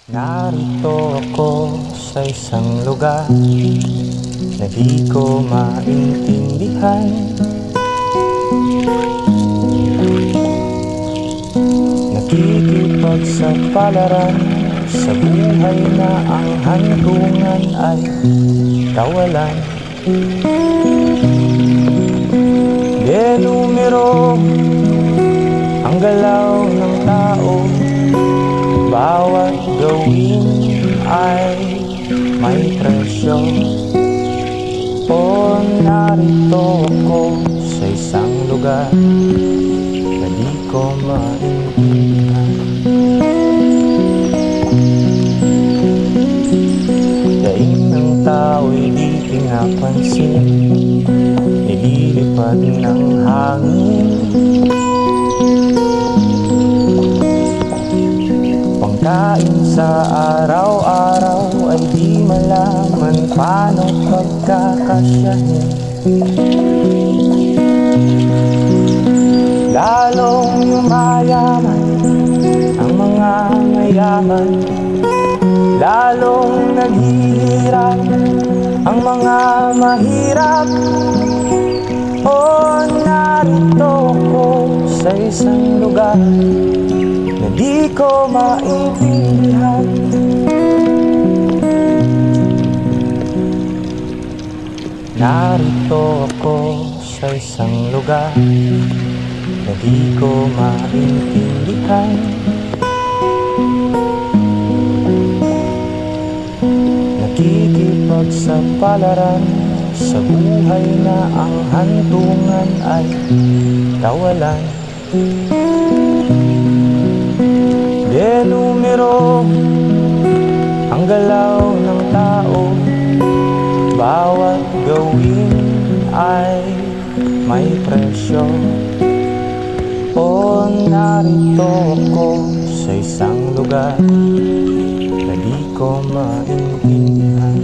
Narito ako sa isang lugar na di ko maintindihan. Nakikipagsapalaran sa buhay na ang hantungan ay kawalan. De numero ang galaw ng tao, bawat gawin ay may presyo. O narito ako sa isang lugar na di ko maintindihan. Daing ng tao'y di pinapansin, nililipad ng hangin. Pangkain sa araw-araw ay di malaman paano pagkakasyahin. Lalong yumayaman ang mga mayaman, lalong naghihirap ang mga mahirap. O narito ko sa isang lugar na di ko maintindihan. Narito ako sa isang lugar na di ko maintindihan. Nakikipagsapalaran sa buhay na ang hantungan ay kawalan. De numero ang galaw ng tao, bawat gawin ay may presyo. O narito ako sa isang lugar na di ko maintindihan.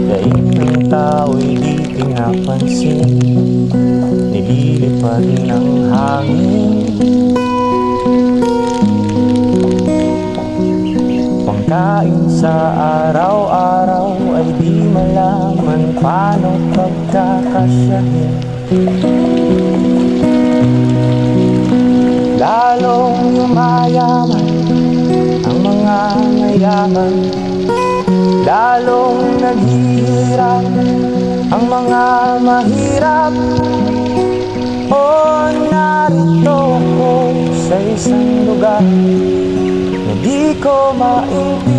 Daing ng tao'y di pinapansin, nililipad ng hangin. Pangkain sa araw-araw ay di malaman paano pagkakasyahin. Lalong yumayaman ang mga mayaman, lalong naghihirap ang mga mahirap. O narito ako sa isang lugar na di ko maintindihan.